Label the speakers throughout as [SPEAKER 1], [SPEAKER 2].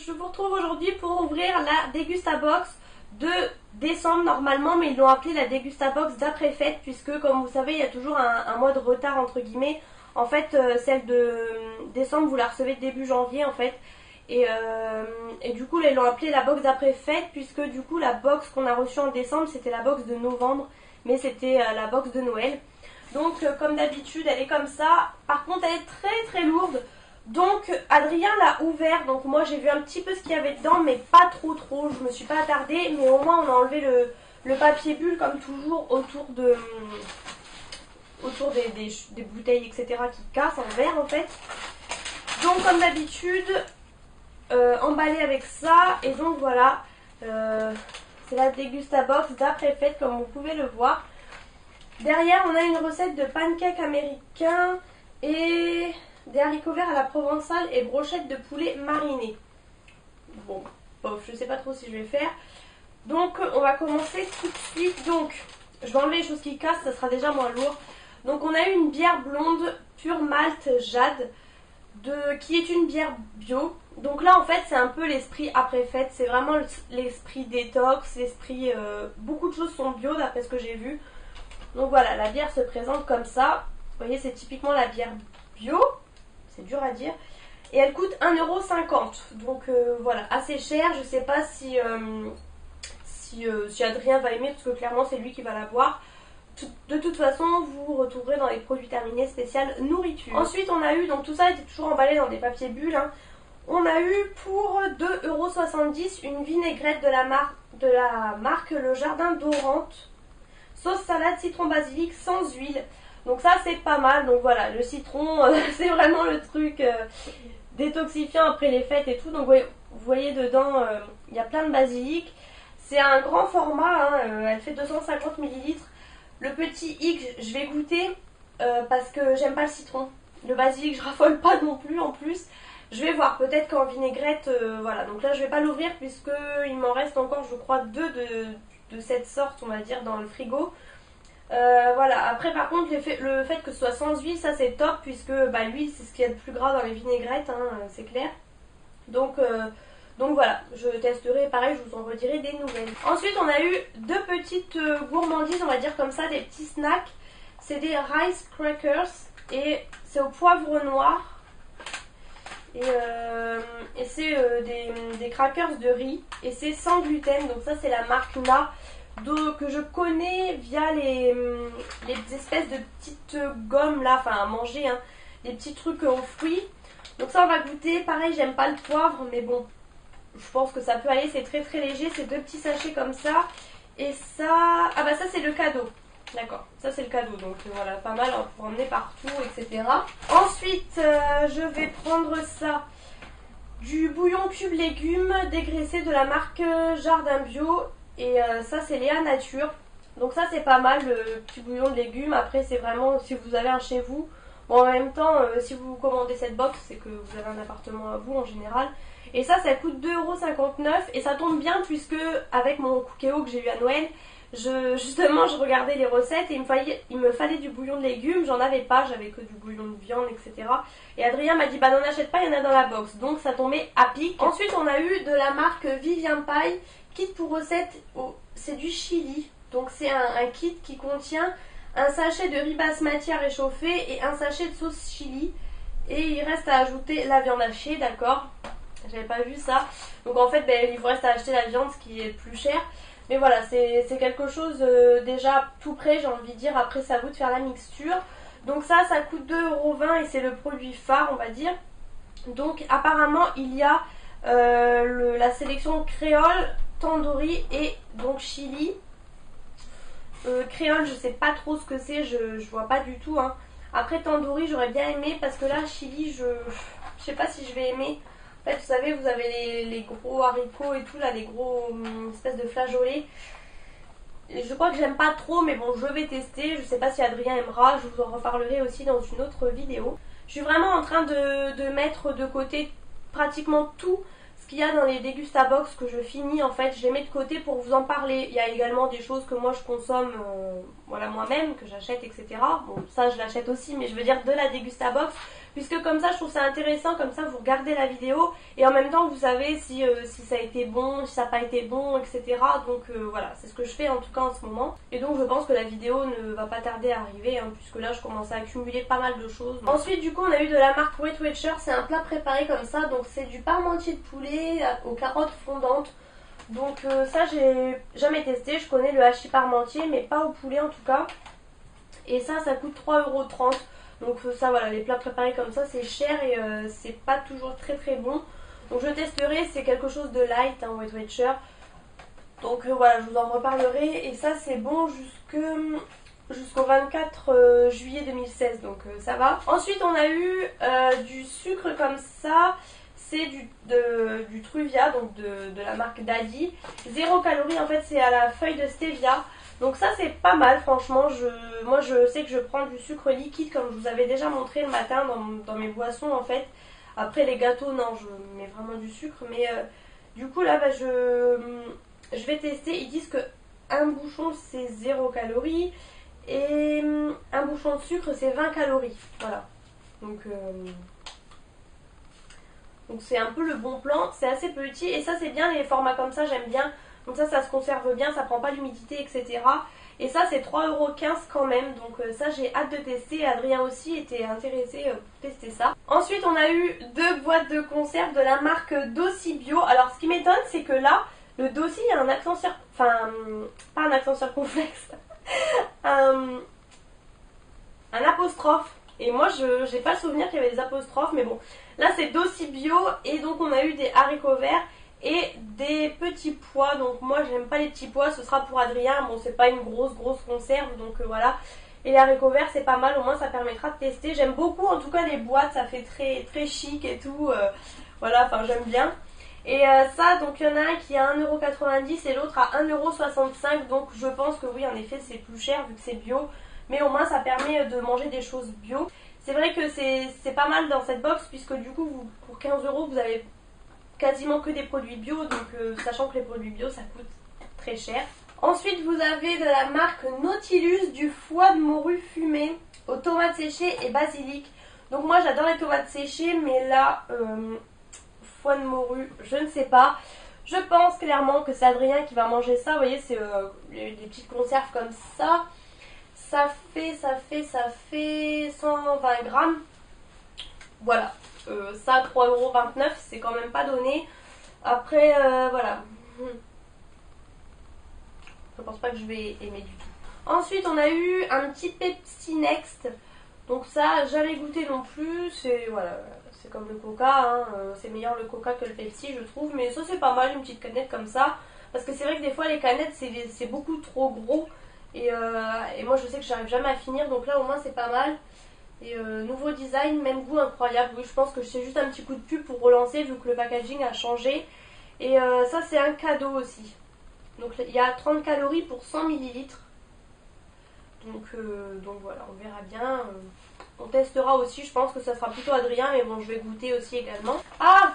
[SPEAKER 1] je vous retrouve aujourd'hui pour ouvrir la Dégustabox de décembre normalement, mais ils l'ont appelée la Dégustabox d'après fête puisque comme vous savez il y a toujours un mois de retard entre guillemets. En fait celle de décembre vous la recevez début janvier en fait. Et du coup là ils l'ont appelée la box d'après fête puisque du coup la box qu'on a reçue en décembre c'était la box de novembre, mais c'était la box de Noël. Donc comme d'habitude elle est comme ça, par contre elle est très lourde. Donc Adrien l'a ouvert, donc moi j'ai vu un petit peu ce qu'il y avait dedans mais pas trop, je me suis pas attardée, mais au moins on a enlevé le papier bulle comme toujours autour des bouteilles etc qui cassent en verre en fait. Donc comme d'habitude emballé avec ça, et donc voilà c'est la Dégustabox d'après fête comme vous pouvez le voir. Derrière on a une recette de pancakes américains et des haricots verts à la provençale et brochettes de poulet marinées. Bon, je sais pas trop si je vais faire. Donc on va commencer tout de suite. Donc je vais enlever les choses qui cassent, ça sera déjà moins lourd. Donc on a eu une bière blonde pure malt jade qui est une bière bio. Donc là en fait c'est un peu l'esprit après fête, c'est vraiment l'esprit détox, l'esprit beaucoup de choses sont bio d'après ce que j'ai vu. Donc voilà, la bière se présente comme ça. Vous voyez, c'est typiquement la bière bio. C'est dur à dire. Et elle coûte 1,50 €. Donc voilà, assez cher. Je sais pas si Adrien va aimer, parce que clairement c'est lui qui va la boire. De toute façon, vous retrouverez dans les produits terminés spécial nourriture. Ensuite, on a eu, donc tout ça était toujours emballé dans des papiers bulles. Hein. On a eu pour 2,70 € une vinaigrette de la marque Le Jardin d'Orante. Sauce salade citron basilic sans huile. Donc ça c'est pas mal. Donc voilà, le citron c'est vraiment le truc détoxifiant après les fêtes et tout. Donc vous voyez dedans il y a plein de basilic. C'est un grand format, hein, elle fait 250 ml. Le petit X je vais goûter parce que j'aime pas le citron. Le basilic je raffole pas non plus en plus. Je vais voir, peut-être qu'en vinaigrette, voilà. Donc là je vais pas l'ouvrir puisque il m'en reste encore je crois 2 de cette sorte on va dire dans le frigo. Voilà, après par contre le fait que ce soit sans huile, ça c'est top puisque l'huile c'est ce qu'il y a de plus gras dans les vinaigrettes, hein, c'est clair. Donc voilà, je testerai, pareil je vous en redirai des nouvelles. Ensuite on a eu deux petites gourmandises, on va dire comme ça, des petits snacks. C'est des rice crackers et c'est au poivre noir. Et c'est des crackers de riz et c'est sans gluten, donc ça c'est la marque Na que je connais via les espèces de petites gommes là, enfin à manger, hein, des petits trucs aux fruits. Donc ça on va goûter, pareil j'aime pas le poivre mais bon je pense que ça peut aller, c'est très léger, c'est deux petits sachets comme ça. Et ça, ça c'est le cadeau. D'accord, ça c'est le cadeau, donc voilà, pas mal pour emmener partout, etc. Ensuite, je vais prendre ça, du bouillon cube légumes dégraissé de la marque Jardin Bio. Et ça c'est Léa Nature. Donc ça c'est pas mal, le petit bouillon de légumes. Après c'est vraiment si vous avez un chez vous. Bon, en même temps, si vous commandez cette box, c'est que vous avez un appartement à vous en général. Et ça coûte 2,59 € et ça tombe bien puisque avec mon cookéo que j'ai eu à Noël, justement je regardais les recettes et il me fallait du bouillon de légumes, j'en avais pas, j'avais que du bouillon de viande, etc. Et Adrien m'a dit bah n'en achète pas, il y en a dans la box, donc ça tombait à pic. Ensuite on a eu de la marque Vivien Paille, kit pour recette, c'est du chili, donc c'est un kit qui contient un sachet de riz basmati à réchauffer et un sachet de sauce chili, et il reste à ajouter la viande hachée, d'accord. J'avais pas vu ça. Donc en fait il vous reste à acheter la viande, ce qui est le plus cher. Mais voilà, c'est quelque chose déjà tout prêt, j'ai envie de dire. Après c'est à vous de faire la mixture. Donc ça coûte 2,20 € et c'est le produit phare on va dire. Donc apparemment il y a la sélection créole, tandoori et donc chili. Créole je sais pas trop ce que c'est, je vois pas du tout, hein. Après tandoori j'aurais bien aimé parce que là chili je sais pas si je vais aimer. En fait vous savez vous avez les gros haricots et tout là, les gros espèces de flageolets. Et je crois que j'aime pas trop mais bon je vais tester, je sais pas si Adrien aimera, je vous en reparlerai aussi dans une autre vidéo. Je suis vraiment en train de mettre de côté pratiquement tout ce qu'il y a dans les Dégustabox que je finis en fait, je les mets de côté pour vous en parler. Il y a également des choses que moi je consomme voilà, moi-même, que j'achète etc. Bon ça je l'achète aussi mais je veux dire de la Dégustabox puisque comme ça je trouve ça intéressant, comme ça vous regardez la vidéo et en même temps vous savez si ça a été bon, si ça n'a pas été bon, etc. Donc voilà, c'est ce que je fais en tout cas en ce moment. Et donc je pense que la vidéo ne va pas tarder à arriver, hein, puisque là je commence à accumuler pas mal de choses. Ensuite du coup on a eu de la marque Weight Watcher, c'est un plat préparé comme ça, donc c'est du parmentier de poulet aux carottes fondantes. Donc ça j'ai jamais testé, je connais le hachis parmentier mais pas au poulet en tout cas. Et ça coûte 3,30 €. Donc ça voilà, les plats préparés comme ça c'est cher et c'est pas toujours très très bon. Donc je testerai, c'est quelque chose de light, hein, Weight Watcher. Donc voilà, je vous en reparlerai. Et ça c'est bon jusqu'au 24 juillet 2016, donc ça va. Ensuite on a eu du sucre comme ça. C'est du Truvia, donc de la marque Daddy. 0 calories, en fait c'est à la feuille de stevia. Donc ça c'est pas mal franchement. Moi je sais que je prends du sucre liquide comme je vous avais déjà montré le matin dans mes boissons en fait. Après les gâteaux non, je mets vraiment du sucre. Mais du coup là bah, je vais tester. Ils disent que un bouchon c'est 0 calories et un bouchon de sucre c'est 20 calories. Voilà. Donc c'est un peu le bon plan, c'est assez petit et ça c'est bien les formats comme ça, j'aime bien. Donc ça se conserve bien, ça prend pas l'humidité, etc. Et ça c'est 3,15 € quand même, donc ça j'ai hâte de tester. Adrien aussi était intéressé pour tester ça. Ensuite on a eu 2 boîtes de conserve de la marque Dossi Bio. Alors ce qui m'étonne c'est que là, le Dossi il y a un accent enfin pas un accent circonflexe, un apostrophe. Et moi je n'ai pas le souvenir qu'il y avait des apostrophes, mais bon. Là c'est Dossi Bio et donc on a eu des haricots verts et des petits pois. Donc moi j'aime pas les petits pois, ce sera pour Adrien. Bon c'est pas une grosse conserve, donc voilà. Et les haricots verts c'est pas mal, au moins ça permettra de tester. J'aime beaucoup en tout cas les boîtes, ça fait très chic et tout. Voilà, enfin j'aime bien. Et ça, donc il y en a un qui est à 1,90 € et l'autre à 1,65 €. Donc je pense que oui en effet c'est plus cher vu que c'est bio. Mais au moins ça permet de manger des choses bio. C'est vrai que c'est pas mal dans cette box puisque du coup pour 15 € vous avez quasiment que des produits bio. Donc sachant que les produits bio ça coûte très cher. Ensuite vous avez de la marque Nautilus du foie de morue fumé aux tomates séchées et basilic. Donc moi j'adore les tomates séchées mais là foie de morue je ne sais pas. Je pense clairement que c'est Adrien qui va manger ça. Vous voyez c'est les petites conserves comme ça. Ça fait 120 grammes. Voilà. Ça, 3,29 €, c'est quand même pas donné. Après, voilà. Je pense pas que je vais aimer du tout. Ensuite, on a eu un petit Pepsi Next. Donc ça, jamais goûté non plus. C'est voilà, c'est comme le Coca. Hein. C'est meilleur le Coca que le Pepsi, je trouve. Mais ça, c'est pas mal, une petite canette comme ça. Parce que c'est vrai que des fois, les canettes, c'est beaucoup trop gros. Et moi je sais que j'arrive jamais à finir, donc là au moins c'est pas mal. Et nouveau design, même goût incroyable. Oui, je pense que c'est juste un petit coup de pub pour relancer vu que le packaging a changé. Et ça c'est un cadeau aussi. Donc il y a 30 calories pour 100 ml. Donc voilà, on verra bien. On testera aussi, je pense que ça sera plutôt Adrien, mais bon je vais goûter aussi également. Ah,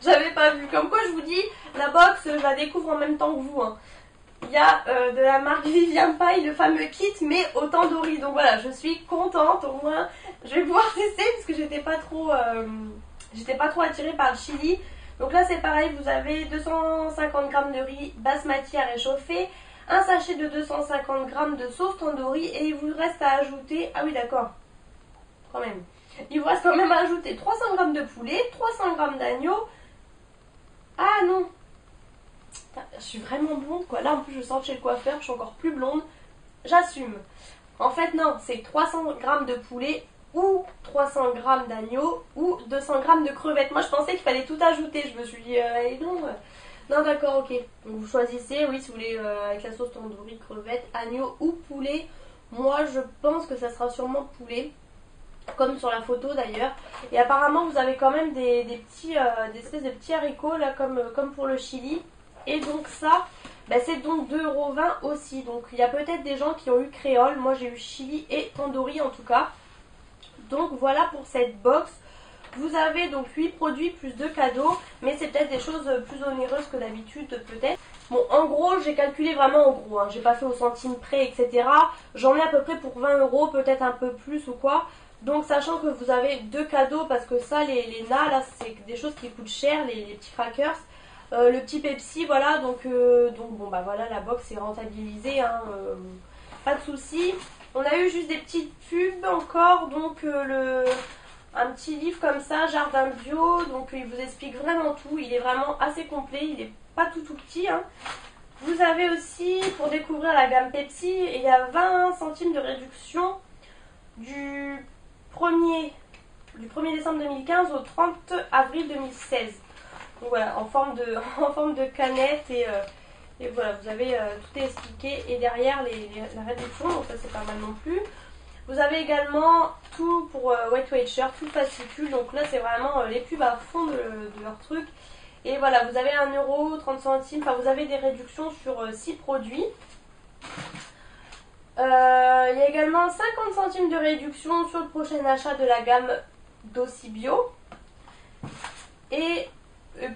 [SPEAKER 1] j'avais pas vu, comme quoi je vous dis, la box je la découvre en même temps que vous. Hein. Il y a de la marque Vivian Paille, le fameux kit, mais au tandoori. Donc voilà, je suis contente, au moins je vais pouvoir tester parce que j'étais pas trop attirée par le chili. Donc là c'est pareil, vous avez 250 g de riz basmati à réchauffer, un sachet de 250 g de sauce tandoori et il vous reste à ajouter, ah oui d'accord, quand même, il vous reste quand même à ajouter 300 g de poulet, 300 g d'agneau, ah non, je suis vraiment blonde quoi, là en plus je sors de chez le coiffeur, je suis encore plus blonde, j'assume. En fait non, c'est 300 g de poulet ou 300 g d'agneau ou 200 g de crevettes. Moi je pensais qu'il fallait tout ajouter, je me suis dit non d'accord ok. Donc vous choisissez, oui si vous voulez avec la sauce tandoori, crevettes, agneau ou poulet. Moi je pense que ça sera sûrement poulet, comme sur la photo d'ailleurs. Et apparemment vous avez quand même des espèces de petits haricots là comme pour le chili. Et donc ça, bah c'est donc 2,20 € aussi. Donc il y a peut-être des gens qui ont eu créole. Moi j'ai eu chili et tandoori en tout cas. Donc voilà pour cette box. Vous avez donc 8 produits plus 2 cadeaux. Mais c'est peut-être des choses plus onéreuses que d'habitude peut-être. Bon en gros j'ai calculé vraiment en gros. Hein. J'ai pas fait au centime près etc. J'en ai à peu près pour 20 €, peut-être un peu plus ou quoi. Donc sachant que vous avez 2 cadeaux, parce que ça les NA là c'est des choses qui coûtent cher, les petits crackers. Le petit Pepsi, voilà, donc bon bah voilà, la box est rentabilisée, hein, pas de soucis. On a eu juste des petites pubs encore, donc un petit livre comme ça, Jardin Bio, donc il vous explique vraiment tout, il est vraiment assez complet, il est pas tout petit, hein. Vous avez aussi, pour découvrir la gamme Pepsi, il y a 20 centimes de réduction du 1er décembre 2015 au 30 avril 2016. Donc voilà, en forme de canette et voilà, vous avez tout est expliqué et derrière la réduction, donc ça c'est pas mal non plus. Vous avez également tout pour Weight Shirt, tout fascicule, donc là c'est vraiment les pubs à fond de leur truc. Et voilà, vous avez 1 euro, 30 centimes, enfin vous avez des réductions sur 6 produits. Il y a également 50 centimes de réduction sur le prochain achat de la gamme Dossi Bio. Et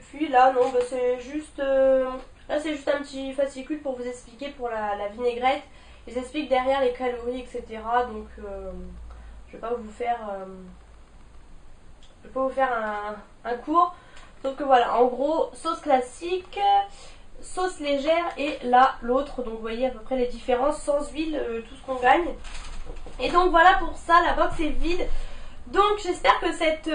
[SPEAKER 1] puis là, non, bah c'est juste là c'est juste un petit fascicule pour vous expliquer pour la vinaigrette. Ils expliquent derrière les calories, etc. Donc je vais pas vous faire un cours. Sauf que voilà, en gros, sauce classique, sauce légère et là l'autre. Donc vous voyez à peu près les différences, sans huile, tout ce qu'on gagne. Et donc voilà, pour ça la box est vide. Donc j'espère que cette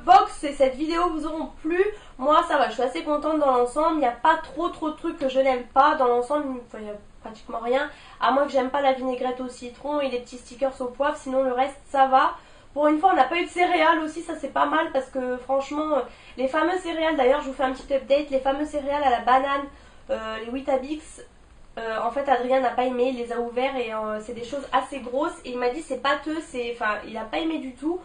[SPEAKER 1] box et cette vidéo vous auront plu. Moi ça va, je suis assez contente dans l'ensemble. Il n'y a pas trop de trucs que je n'aime pas. Dans l'ensemble, il n'y a pratiquement rien. À moins que j'aime pas la vinaigrette au citron et les petits stickers au poivre. Sinon le reste ça va. Pour une fois on n'a pas eu de céréales aussi, ça c'est pas mal. Parce que franchement, les fameux céréales, d'ailleurs je vous fais un petit update. Les fameux céréales à la banane, les Weetabix, en fait Adrien n'a pas aimé, il les a ouverts et c'est des choses assez grosses et il m'a dit c'est pâteux, il a pas aimé du tout.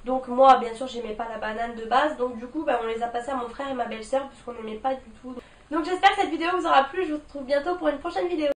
[SPEAKER 1] Donc moi bien sûr j'aimais pas la banane de base, donc du coup on les a passés à mon frère et ma belle-sœur puisqu'on n'aimait pas du tout. Donc j'espère que cette vidéo vous aura plu, je vous retrouve bientôt pour une prochaine vidéo.